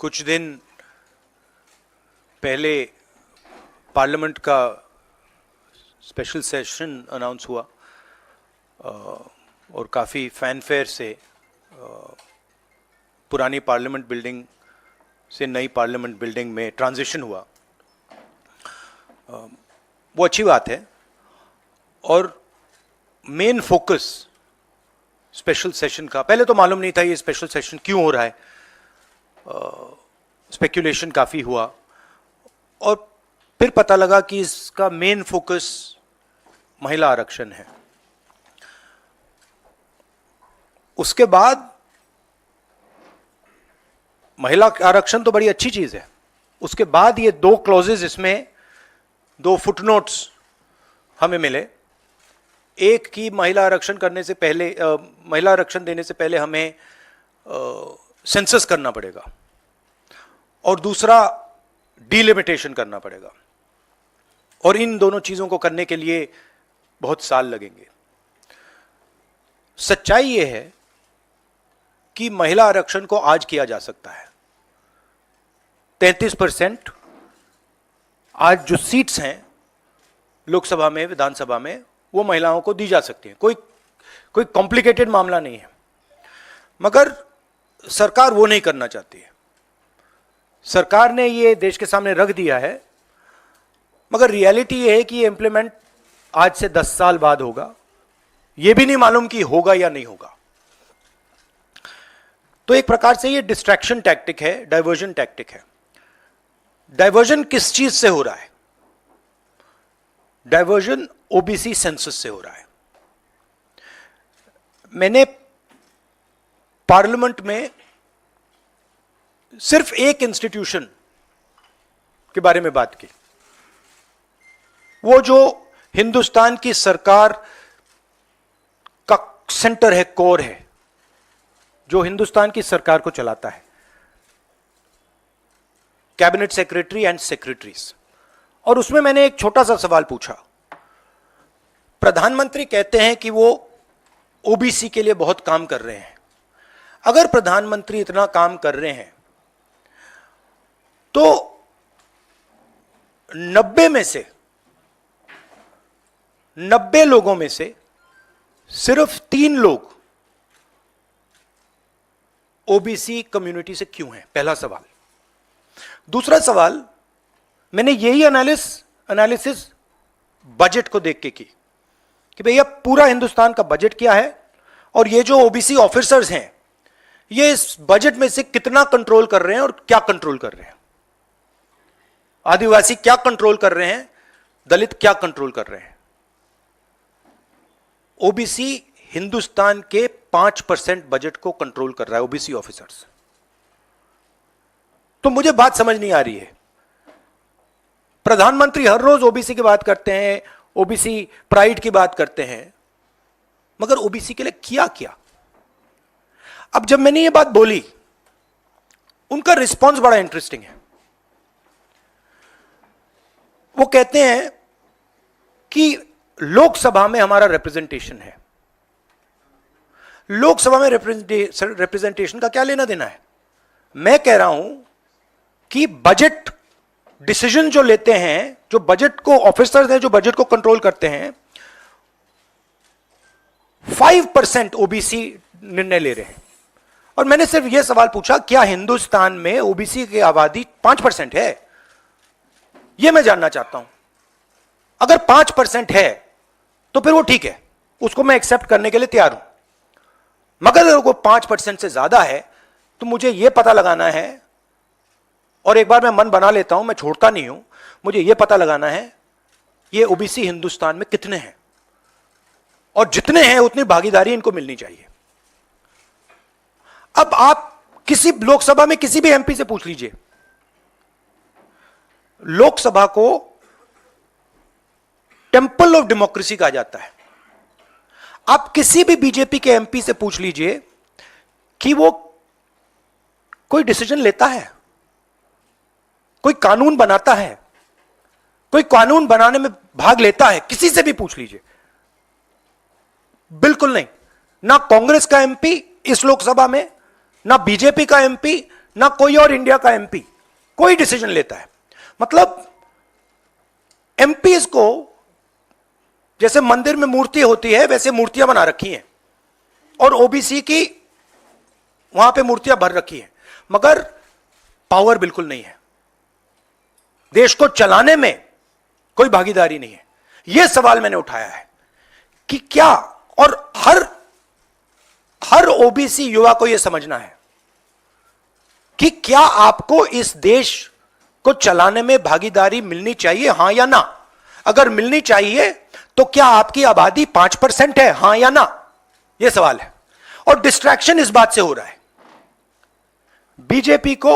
कुछ दिन पहले पार्लियामेंट का स्पेशल सेशन अनाउंस हुआ और काफ़ी फैनफेयर से पुरानी पार्लियामेंट बिल्डिंग से नई पार्लियामेंट बिल्डिंग में ट्रांजिशन हुआ। वो अच्छी बात है और मेन फोकस स्पेशल सेशन का, पहले तो मालूम नहीं था ये स्पेशल सेशन क्यों हो रहा है, स्पेक्यूलेशन काफ़ी हुआ और फिर पता लगा कि इसका मेन फोकस महिला आरक्षण है। उसके बाद महिला आरक्षण तो बड़ी अच्छी चीज है, उसके बाद ये दो क्लॉजेज, इसमें दो फुटनोट्स हमें मिले। एक की महिला आरक्षण करने से पहले, महिला आरक्षण देने से पहले हमें सेंसस करना पड़ेगा और दूसरा डिलिमिटेशन करना पड़ेगा और इन दोनों चीजों को करने के लिए बहुत साल लगेंगे। सच्चाई यह है कि महिला आरक्षण को आज किया जा सकता है। 33% आज जो सीट्स हैं लोकसभा में, विधानसभा में, वो महिलाओं को दी जा सकती हैं। कोई कॉम्प्लिकेटेड मामला नहीं है, मगर सरकार वो नहीं करना चाहती है। सरकार ने ये देश के सामने रख दिया है, मगर रियलिटी ये है कि ये इंप्लीमेंट आज से 10 साल बाद होगा। ये भी नहीं मालूम कि होगा या नहीं होगा। तो एक प्रकार से ये डिस्ट्रैक्शन टैक्टिक है, डाइवर्जन टैक्टिक है। डाइवर्जन किस चीज से हो रहा है? डाइवर्जन ओबीसी सेंसस से हो रहा है। मैंने पार्लियामेंट में सिर्फ एक इंस्टीट्यूशन के बारे में बात की, वो जो हिंदुस्तान की सरकार का सेंटर है, कोर है, जो हिंदुस्तान की सरकार को चलाता है, कैबिनेट सेक्रेटरी एंड सेक्रेटरीज। और उसमें मैंने एक छोटा सा सवाल पूछा। प्रधानमंत्री कहते हैं कि वो ओबीसी के लिए बहुत काम कर रहे हैं। अगर प्रधानमंत्री इतना काम कर रहे हैं तो 90 लोगों में से सिर्फ 3 लोग ओबीसी कम्युनिटी से क्यों हैं? पहला सवाल। दूसरा सवाल, मैंने यही एनालिसिस बजट को देख के की कि भैया पूरा हिंदुस्तान का बजट क्या है और ये जो ओबीसी ऑफिसर्स हैं ये इस बजट में से कितना कंट्रोल कर रहे हैं और क्या कंट्रोल कर रहे हैं। आदिवासी क्या कंट्रोल कर रहे हैं, दलित क्या कंट्रोल कर रहे हैं। ओबीसी हिंदुस्तान के 5% बजट को कंट्रोल कर रहा है, ओबीसी ऑफिसर्स। तो मुझे बात समझ नहीं आ रही है। प्रधानमंत्री हर रोज ओबीसी की बात करते हैं, ओबीसी प्राइड की बात करते हैं, मगर ओबीसी के लिए किया क्या? अब जब मैंने ये बात बोली, उनका रिस्पॉन्स बड़ा इंटरेस्टिंग है। वो कहते हैं कि लोकसभा में हमारा रिप्रेजेंटेशन है। लोकसभा में रिप्रेजेंटेशन का क्या लेना देना है? मैं कह रहा हूं कि बजट डिसीजन जो लेते हैं, जो बजट को ऑफिसर्स हैं, जो बजट को कंट्रोल करते हैं, 5% ओबीसी निर्णय ले रहे हैं। और मैंने सिर्फ यह सवाल पूछा, क्या हिंदुस्तान में ओबीसी की आबादी 5% है? यह मैं जानना चाहता हूं। अगर 5% है तो फिर वो ठीक है, उसको मैं एक्सेप्ट करने के लिए तैयार हूं। मगर अगर वो 5% से ज्यादा है तो मुझे यह पता लगाना है, और एक बार मैं मन बना लेता हूं, मैं छोड़ता नहीं हूं, मुझे यह पता लगाना है ये ओबीसी हिंदुस्तान में कितने हैं, और जितने हैं उतनी भागीदारी इनको मिलनी चाहिए। अब आप किसी लोकसभा में किसी भी एमपी से पूछ लीजिए, लोकसभा को टेंपल ऑफ डेमोक्रेसी कहा जाता है। आप किसी भी बीजेपी के एमपी से पूछ लीजिए कि वो कोई डिसीजन लेता है, कोई कानून बनाता है, कोई कानून बनाने में भाग लेता है, किसी से भी पूछ लीजिए। बिल्कुल नहीं। ना कांग्रेस का एमपी इस लोकसभा में, ना बीजेपी का एमपी, ना कोई और इंडिया का एमपी कोई डिसीजन लेता है। मतलब एमपीज को जैसे मंदिर में मूर्ति होती है वैसे मूर्तियां बना रखी हैं और ओबीसी की वहां पे मूर्तियां भर रखी हैं, मगर पावर बिल्कुल नहीं है, देश को चलाने में कोई भागीदारी नहीं है। यह सवाल मैंने उठाया है कि क्या, और हर ओबीसी युवा को यह समझना है कि क्या आपको इस देश को चलाने में भागीदारी मिलनी चाहिए, हां या ना? अगर मिलनी चाहिए तो क्या आपकी आबादी 5% है, हां या ना? यह सवाल है। और डिस्ट्रैक्शन इस बात से हो रहा है, बीजेपी को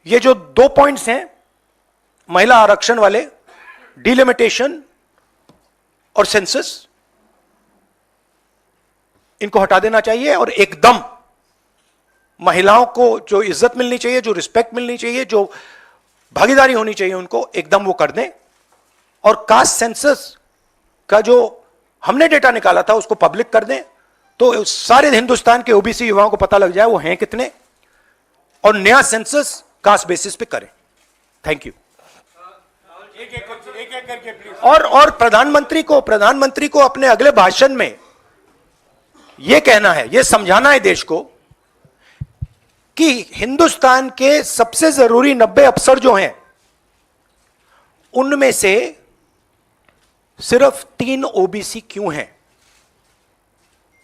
ये जो 2 पॉइंट्स हैं, महिला आरक्षण वाले, डिलिमिटेशन और सेंसस, इनको हटा देना चाहिए और एकदम महिलाओं को जो इज्जत मिलनी चाहिए, जो रिस्पेक्ट मिलनी चाहिए, जो भागीदारी होनी चाहिए, उनको एकदम वो कर दें। और कास्ट सेंसस का जो हमने डेटा निकाला था उसको पब्लिक कर दें, तो सारे हिंदुस्तान के ओबीसी युवाओं को पता लग जाए वो हैं कितने, और नया सेंसस कास्ट बेसिस पे करें। Thank you. एक करके प्लीज। और प्रधानमंत्री को अपने अगले भाषण में यह कहना है, यह समझाना है देश को कि हिंदुस्तान के सबसे जरूरी 90 अफसर जो हैं उनमें से सिर्फ 3 ओबीसी क्यों हैं?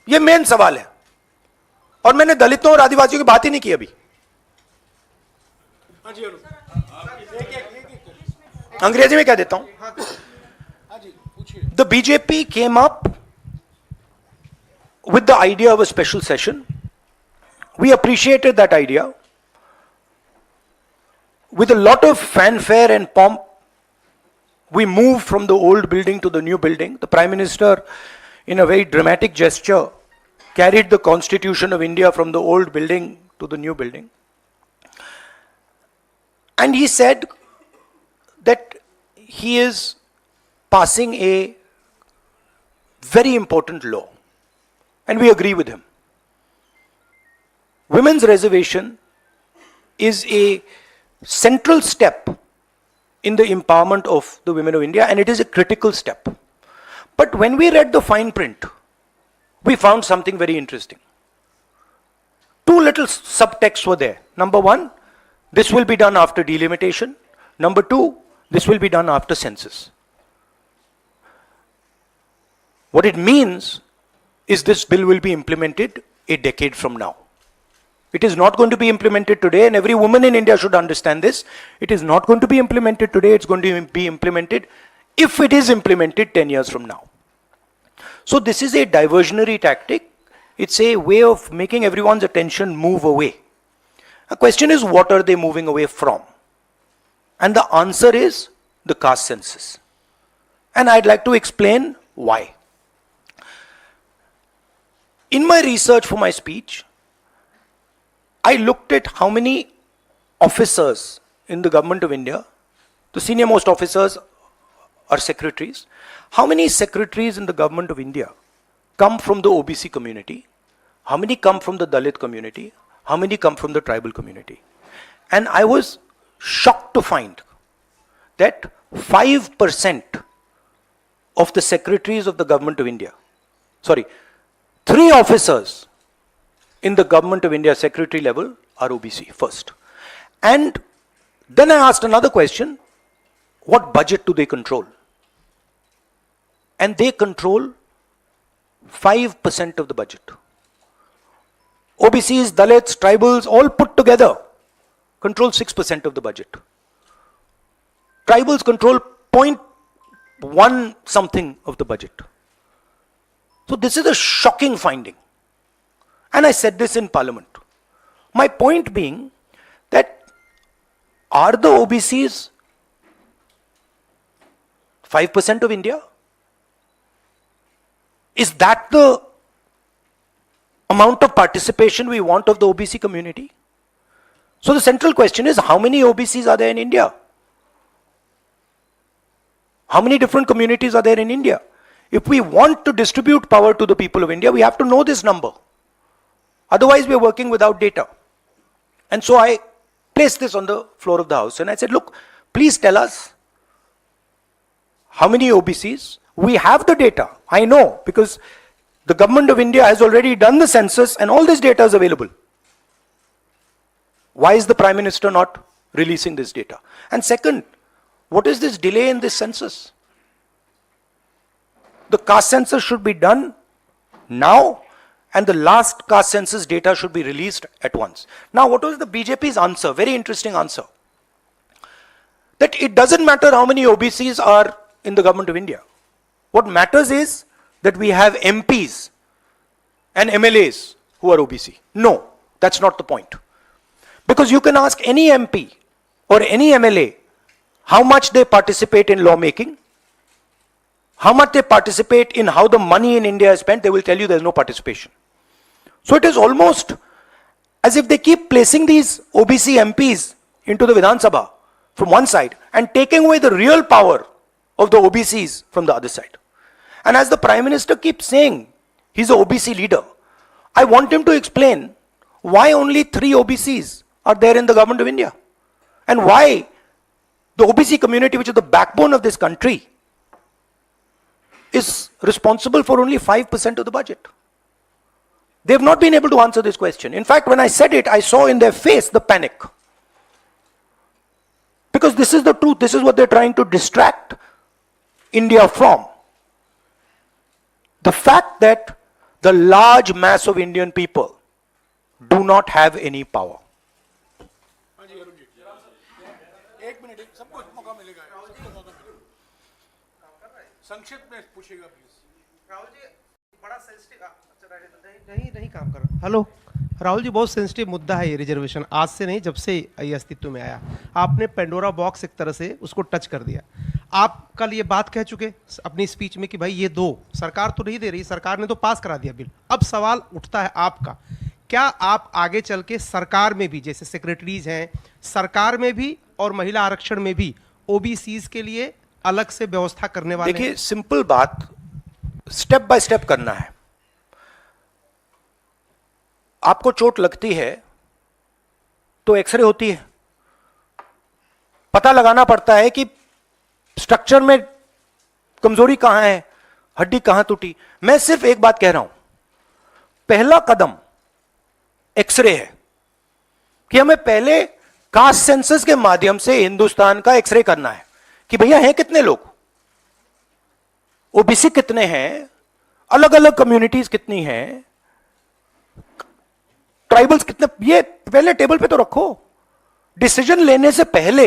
यह मेन सवाल है। और मैंने दलितों और आदिवासियों की बात ही नहीं की अभी। अंग्रेजी में कह देता हूं। The BJP came up with the idea of a special session. We appreciated that idea. With a lot of fanfare and pomp, we moved from the old building to the new building. The Prime Minister, in a very dramatic gesture, carried the Constitution of India from the old building to the new building. And he said that he is passing a very important law. And we agree with him. Women's reservation is a central step in the empowerment of the women of India, and it is a critical step. But when we read the fine print, we found something very interesting. 2 little subtexts were there. Number 1, this will be done after delimitation. Number 2, this will be done after census. What it means is this bill will be implemented a decade from now. It is not going to be implemented today, and every woman in India should understand this. It is not going to be implemented today, it's going to be implemented, if it is implemented, 10 years from now. So this is a diversionary tactic. It's a way of making everyone's attention move away. The question is, what are they moving away from? And the answer is the caste census. And I'd like to explain why. In my research for my speech, I looked at how many officers in the government of India, the senior most officers are secretaries, how many secretaries in the government of India come from the OBC community, how many come from the Dalit community, how many come from the tribal community. And I was shocked to find that 5% of the secretaries of the government of India, 3 officers in the government of India secretary level are OBC first. And then I asked another question, what budget do they control? And they control 5% of the budget. OBCs, Dalits, tribals, all put together control 6% of the budget. Tribals control 0.1 something of the budget. So this is a shocking finding. And I said this in Parliament. My point being that are the OBCs 5% of India? Is that the amount of participation we want of the OBC community? So the central question is, how many OBCs are there in India? How many different communities are there in India? If we want to distribute power to the people of India, we have to know this number. Otherwise, we are working without data. And so I placed this on the floor of the House and I said, look, please tell us how many OBCs. We have the data, I know, because the government of India has already done the census and all this data is available. Why is the Prime Minister not releasing this data? And second, what is this delay in this census? The caste census should be done now and the last caste census data should be released at once. Now, what was the BJP's answer? Very interesting answer. That it doesn't matter how many OBCs are in the government of India. What matters is that we have MPs and MLAs who are OBC. No, that's not the point. Because you can ask any MP or any MLA how much they participate in lawmaking, how much they participate in how the money in India is spent, they will tell you there's no participation. So it is almost as if they keep placing these OBC MPs into the Vidhan Sabha from one side and taking away the real power of the OBCs from the other side. And as the Prime Minister keeps saying, he's an OBC leader, I want him to explain why only 3 OBCs are there in the government of India. And why the OBC community, which is the backbone of this country, is responsible for only 5% of the budget. They have not been able to answer this question. In fact, when I said it, I saw in their face the panic. Because this is the truth, this is what they're trying to distract India from. The fact that the large mass of Indian people do not have any power. संक्षिप्त में पूछेगा please. Rahul ji बड़ा sensitive नहीं काम कर रहा। Hello Rahul ji, बहुत sensitive मुद्दा है ये रिजर्वेशन। आज से नहीं, जब से ये अस्तित्व में आया आपने पेंडोरा बॉक्स एक तरह से उसको टच कर दिया। आप कल ये बात कह चुके अपनी स्पीच में कि भाई ये दो, सरकार तो नहीं दे रही, सरकार ने तो पास करा दिया बिल। अब सवाल उठता है आपका, क्या आप आगे चल के सरकार में भी, जैसे सेक्रेटरीज हैं, सरकार में भी और महिला आरक्षण में भी ओबीसीज के लिए अलग से व्यवस्था करने वाले? देखिए, सिंपल बात, स्टेप बाय स्टेप करना है। आपको चोट लगती है तो एक्सरे होती है, पता लगाना पड़ता है कि स्ट्रक्चर में कमजोरी कहां है, हड्डी कहां टूटी। मैं सिर्फ एक बात कह रहा हूं, पहला कदम एक्सरे है कि हमें पहले कास्ट सेंसस के माध्यम से हिंदुस्तान का एक्सरे करना है कि भैया हैं कितने लोग, ओबीसी कितने हैं, अलग अलग कम्युनिटीज कितनी हैं, ट्राइबल्स कितने, ये पहले टेबल पे तो रखो। डिसीजन लेने से पहले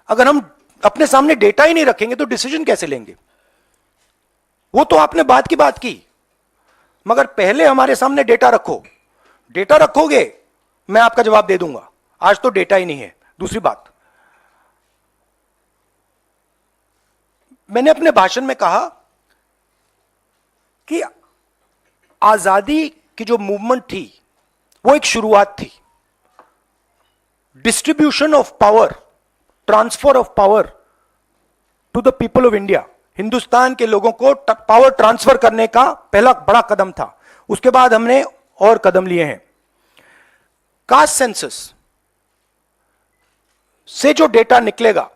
अगर हम अपने सामने डेटा ही नहीं रखेंगे तो डिसीजन कैसे लेंगे? वो तो आपने बात की बात की, मगर पहले हमारे सामने डेटा रखो। डेटा रखोगे मैं आपका जवाब दे दूंगा, आज तो डेटा ही नहीं है। दूसरी बात, मैंने अपने भाषण में कहा कि आजादी की जो मूवमेंट थी वो एक शुरुआत थी। Distribution of power, transfer of power to the people of India, Hindustan के लोगों को पावर ट्रांसफर करने का पहला बड़ा कदम था। उसके बाद हमने और कदम लिए हैं। कास्ट सेंसस से जो डेटा निकलेगा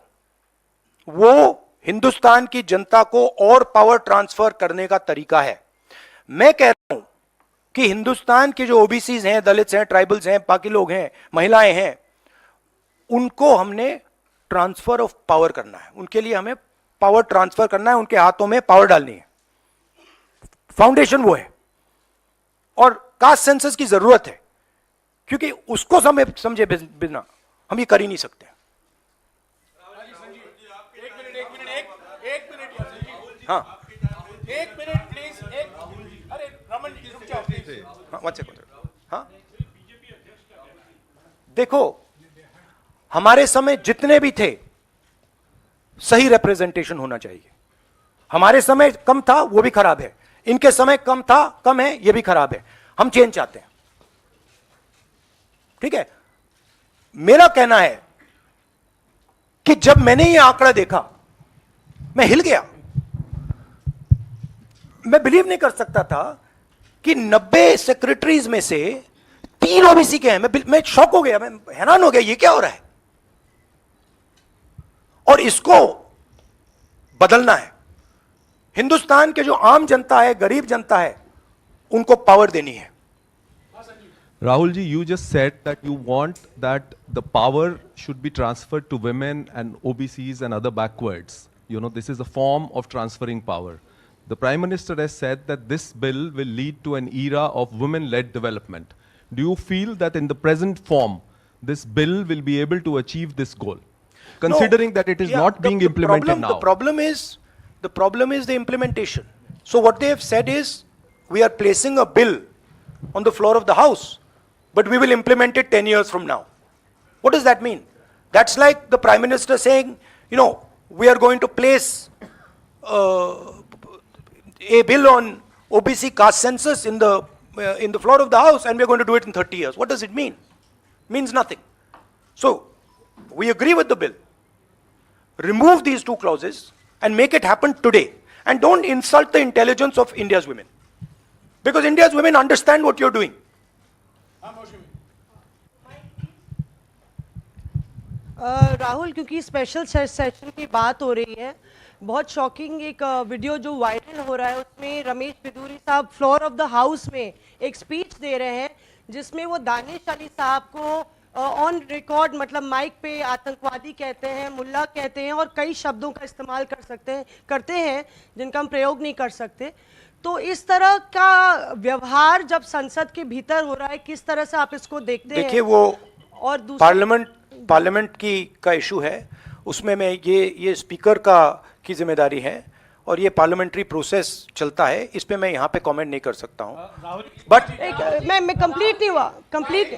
वो हिंदुस्तान की जनता को और पावर ट्रांसफर करने का तरीका है। मैं कह रहा हूं कि हिंदुस्तान के जो ओबीसीज हैं, दलित्स हैं, ट्राइबल्स हैं, बाकी लोग हैं, महिलाएं हैं, उनको हमने ट्रांसफर ऑफ पावर करना है। उनके लिए हमें पावर ट्रांसफर करना है, उनके हाथों में पावर डालनी है। फाउंडेशन वो है, और कास्ट सेंसस की जरूरत है, क्योंकि उसको समझे बिना हम ये कर ही नहीं सकते। हाँ, एक मिनट प्लीज। अरे रमन जी रुक जाओ प्लीज। हाँ, हाँ, देखो, हमारे समय जितने भी थे सही रिप्रेजेंटेशन होना चाहिए। हमारे समय कम था, वो भी खराब है। इनके समय कम था, कम है, ये भी खराब है। हम चेंज चाहते हैं, ठीक है। मेरा कहना है कि जब मैंने ये आंकड़ा देखा मैं हिल गया। मैं बिलीव नहीं कर सकता था कि 90 सेक्रेटरीज में से 3 ओबीसी के हैं। मैं शॉक हो गया, मैं हैरान हो गया, ये क्या हो रहा है? और इसको बदलना है। हिंदुस्तान के जो आम जनता है, गरीब जनता है, उनको पावर देनी है। Rahul ji, you just said that you want that the power should be transferred to women and OBCs and other backwards. You know, this is a form of transferring power. The Prime Minister has said that this bill will lead to an era of women-led development. Do you feel that in the present form, this bill will be able to achieve this goal? Considering No, that it is yeah, not being implemented now. The problem is the implementation. So what they have said is, we are placing a bill on the floor of the House, but we will implement it 10 years from now. What does that mean? That's like the Prime Minister saying, you know, we are going to place a bill on OBC caste census in the floor of the House, and we are going to do it in 30 years. What does it mean? Means nothing. So we agree with the bill. Remove these 2 clauses and make it happen today. And don't insult the intelligence of India's women. Because India's women understand what you're doing. Rahul, क्योंकि special session की बात हो रही है, बहुत shocking एक video जो viral हो रहा है, उसमें रमेश बिदूरी साहब फ्लोर ऑफ द हाउस में एक स्पीच दे रहे हैं, जिसमें वो दानिश अली साहब को ऑन रिकॉर्ड, मतलब माइक पे आतंकवादी कहते हैं, मुल्ला कहते हैं और कई शब्दों का इस्तेमाल करते हैं जिनका हम प्रयोग नहीं कर सकते। तो इस तरह का व्यवहार जब संसद के भीतर हो रहा है, किस तरह से आप इसको देखते हैं? देखिए, वो और पार्लियामेंट का इशू है, उसमें मैं ये स्पीकर की जिम्मेदारी है और ये पार्लियामेंट्री प्रोसेस चलता है, इस पे मैं यहाँ पे कमेंट नहीं कर सकता हूँ। बट मैं कंप्लीट नहीं हुआ, कंप्लीट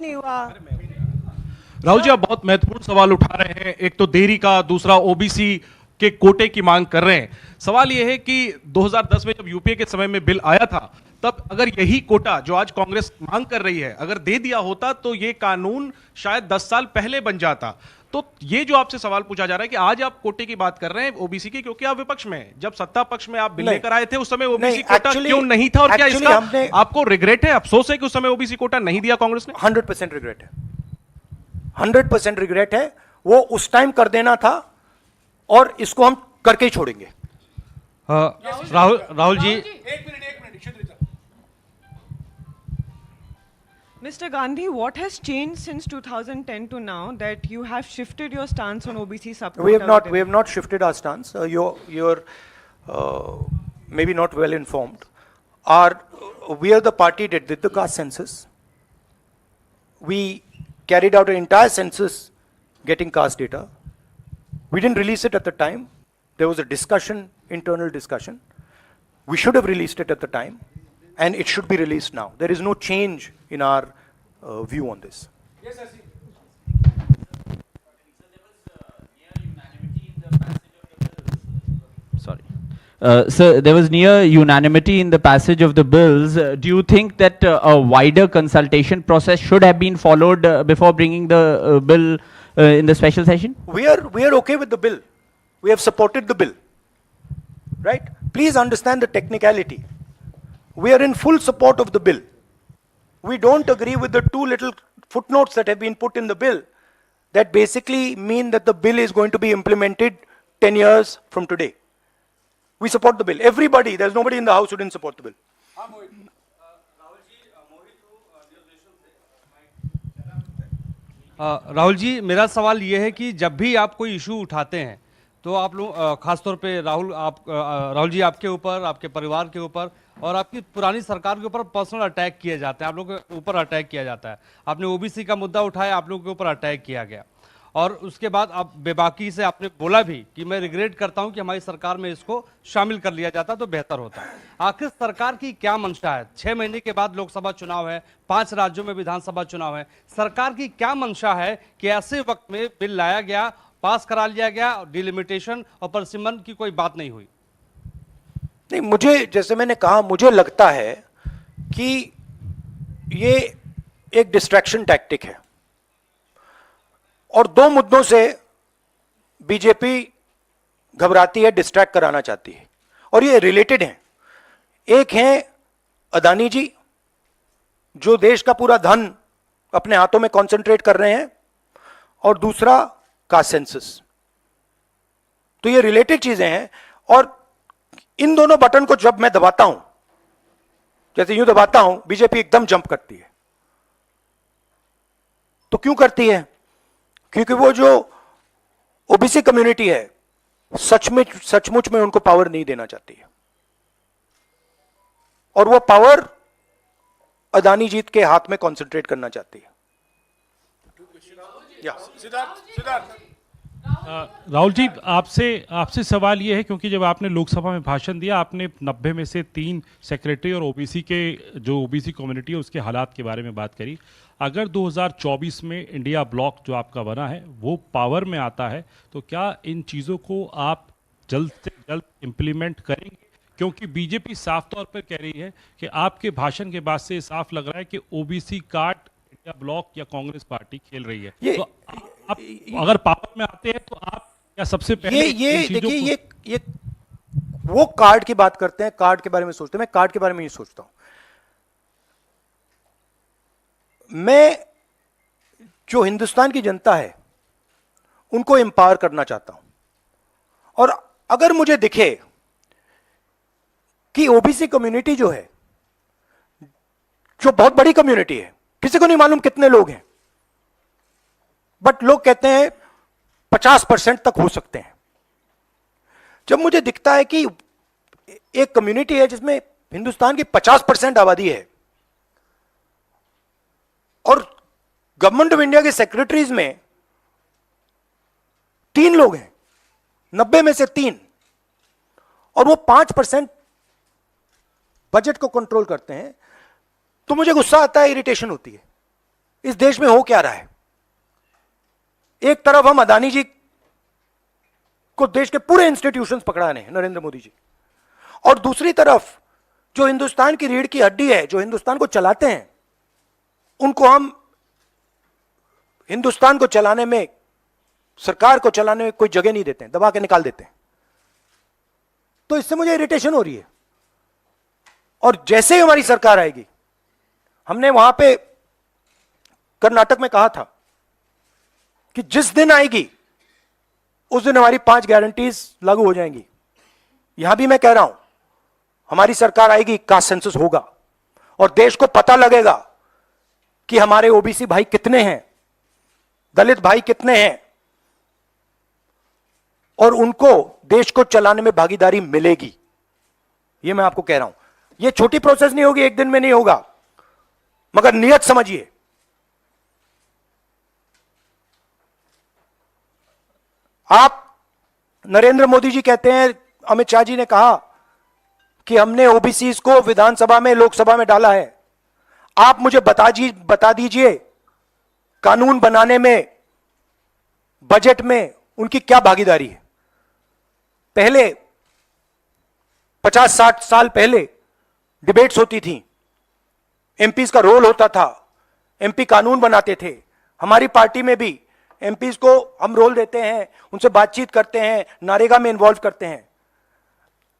नहीं हुआ। राहुल जी, आप बहुत महत्वपूर्ण सवाल उठा रहे हैं, एक तो देरी का, दूसरा ओबीसी के कोटे की मांग कर रहे हैं। सवाल यह है कि 2010 में जब यूपीए के समय में बिल आया था, तब अगर यही कोटा जो आज कांग्रेस मांग कर रही है अगर दे दिया होता तो ये कानून शायद 10 साल पहले बन जाता। तो ये जो आपसे सवाल पूछा जा रहा है कि आज आप कोटे की बात कर रहे हैं ओबीसी की, क्योंकि आप विपक्ष में हैं, जब सत्ता पक्ष में आप बिल लेकर आए थे उस समय ओबीसी कोटा क्यों नहीं था, और क्या इसका आपको रिग्रेट है, अफसोस है कि उस समय ओबीसी कोटा नहीं दिया कांग्रेस ने? 100% रिग्रेट है, 100% रिग्रेट है। वो उस टाइम कर देना था और इसको हम करके ही छोड़ेंगे। राहुल जी, एक minute Mr. Gandhi, what has changed since 2010 to now that you have shifted your stance on OBC support? We have not shifted our stance. You're maybe not well informed. We are the party that did the caste census. We carried out an entire census getting caste data. We didn't release it at the time. There was a discussion, internal discussion. We should have released it at the time, and it should be released now. There is no change in our view on this. yes, I see. So there was near unanimity in the passage of the bills. Do you think that a wider consultation process should have been followed before bringing the bill in the special session? We are okay with the bill. We have supported the bill. Right? Please understand the technicality. We are in full support of the bill. We don't agree with the 2 little footnotes that have been put in the bill that basically mean that the bill is going to be implemented 10 years from today. We support the bill. Everybody, there's nobody in the house who didn't support the bill. Rahul ji, मेरा सवाल ये है कि जब भी आप कोई issue उठाते हैं तो आप लोग खासतौर पे राहुल जी, आपके ऊपर, आपके परिवार के ऊपर और आपकी पुरानी सरकार के ऊपर पर्सनल अटैक किए जाते हैं, आप लोगों के ऊपर अटैक किया जाता है। आपने ओबीसी का मुद्दा उठाया, आप लोगों के ऊपर अटैक किया गया, और उसके बाद आप बेबाकी से आपने बोला भी कि मैं रिग्रेट करता हूं कि हमारी सरकार में इसको शामिल कर लिया जाता तो बेहतर होता। आखिर सरकार की क्या मंशा है? 6 महीने के बाद लोकसभा चुनाव है, 5 राज्यों में विधानसभा चुनाव है, सरकार की क्या मंशा है कि ऐसे वक्त में बिल लाया गया, पास करा लिया गया, डिलिमिटेशन और परसिमन की कोई बात नहीं हुई? नहीं, मुझे, जैसे मैंने कहा, मुझे लगता है कि ये एक डिस्ट्रैक्शन टैक्टिक है और 2 मुद्दों से बीजेपी घबराती है, डिस्ट्रैक्ट कराना चाहती है, और ये रिलेटेड हैं। एक है अदानी जी जो देश का पूरा धन अपने हाथों में कंसंट्रेट कर रहे हैं, और दूसरा कास्ट सेंसस। तो ये रिलेटेड चीजें हैं, और इन दोनों बटन को जब मैं दबाता हूं, जैसे यूं दबाता हूं, बीजेपी एकदम जंप करती है। तो क्यों करती है? क्योंकि वो जो ओबीसी कम्युनिटी है, सचमुच में उनको पावर नहीं देना चाहती है, और वो पावर अदानी जीत के हाथ में कंसंट्रेट करना चाहती है। राहुल जी, आपसे सवाल ये है, क्योंकि जब आपने लोकसभा में भाषण दिया, आपने 90 में से 3 सेक्रेटरी और ओबीसी के जो ओबीसी कम्युनिटी है उसके हालात के बारे में बात करी। अगर 2024 में इंडिया ब्लॉक जो आपका बना है वो पावर में आता है, तो क्या इन चीज़ों को आप जल्द से जल्द इम्प्लीमेंट करेंगे? क्योंकि बीजेपी साफ तौर पर कह रही है कि आपके भाषण के बाद से साफ लग रहा है कि ओबीसी कार्ड इंडिया ब्लॉक या कांग्रेस पार्टी खेल रही है। तो आप अगर पावर में आते हैं तो आप क्या सबसे पहले ये देखिए, ये वो कार्ड की बात करते हैं, कार्ड के बारे में सोचते हैं। मैं कार्ड के बारे में नहीं सोचता हूं। मैं जो हिंदुस्तान की जनता है उनको एम्पावर करना चाहता हूं, और अगर मुझे दिखे कि ओबीसी कम्युनिटी जो है, जो बहुत बड़ी कम्युनिटी है, किसी को नहीं मालूम कितने लोग हैं, बट लोग कहते हैं 50% तक हो सकते हैं। जब मुझे दिखता है कि एक कम्युनिटी है जिसमें हिंदुस्तान की 50% आबादी है, और गवर्नमेंट ऑफ इंडिया के सेक्रेटरीज में 3 लोग हैं, 90 में से 3, और वो 5% बजट को कंट्रोल करते हैं, तो मुझे गुस्सा आता है, इरिटेशन होती है। इस देश में हो क्या रहा है? एक तरफ हम अदानी जी को देश के पूरे इंस्टीट्यूशंस पकड़ा रहे हैं, नरेंद्र मोदी जी, और दूसरी तरफ जो हिंदुस्तान की रीढ़ की हड्डी है, जो हिंदुस्तान को चलाते हैं, उनको हम हिंदुस्तान को चलाने में, सरकार को चलाने में कोई जगह नहीं देते हैं, दबा के निकाल देते हैं। तो इससे मुझे इरिटेशन हो रही है। और जैसे ही हमारी सरकार आएगी, हमने वहां पे कर्नाटक में कहा था कि जिस दिन आएगी उस दिन हमारी 5 गारंटीज लागू हो जाएंगी। यहां भी मैं कह रहा हूं, हमारी सरकार आएगी, कास्ट सेंसस होगा, और देश को पता लगेगा कि हमारे ओबीसी भाई कितने हैं, दलित भाई कितने हैं, और उनको देश को चलाने में भागीदारी मिलेगी। यह मैं आपको कह रहा हूं। यह छोटी प्रोसेस नहीं होगी, एक दिन में नहीं होगा, मगर नियत समझिए। आप, नरेंद्र मोदी जी कहते हैं, अमित शाह जी ने कहा कि हमने ओबीसी को विधानसभा में, लोकसभा में डाला है। आप मुझे बता दीजिए कानून बनाने में, बजट में उनकी क्या भागीदारी है। पहले 50-60 साल पहले डिबेट्स होती थी, एमपीज का रोल होता था, एमपी कानून बनाते थे। हमारी पार्टी में भी एमपीज को हम रोल देते हैं, उनसे बातचीत करते हैं, नारेगा में इन्वॉल्व करते हैं।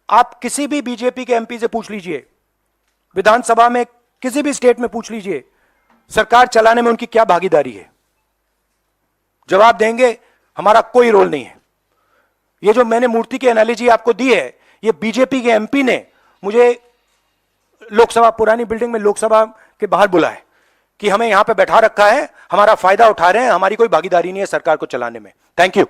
आप किसी भी बीजेपी के एमपी से पूछ लीजिए, विधानसभा में किसी भी स्टेट में पूछ लीजिए, सरकार चलाने में उनकी क्या भागीदारी है। जवाब देंगे, हमारा कोई रोल नहीं है। ये जो मैंने मूर्ति की एनालॉजी आपको दी है, ये बीजेपी के एमपी ने मुझे लोकसभा, पुरानी बिल्डिंग में लोकसभा के बाहर बुलाया कि हमें यहां पे बैठा रखा है, हमारा फायदा उठा रहे हैं, हमारी कोई भागीदारी नहीं है सरकार को चलाने में। Thank you.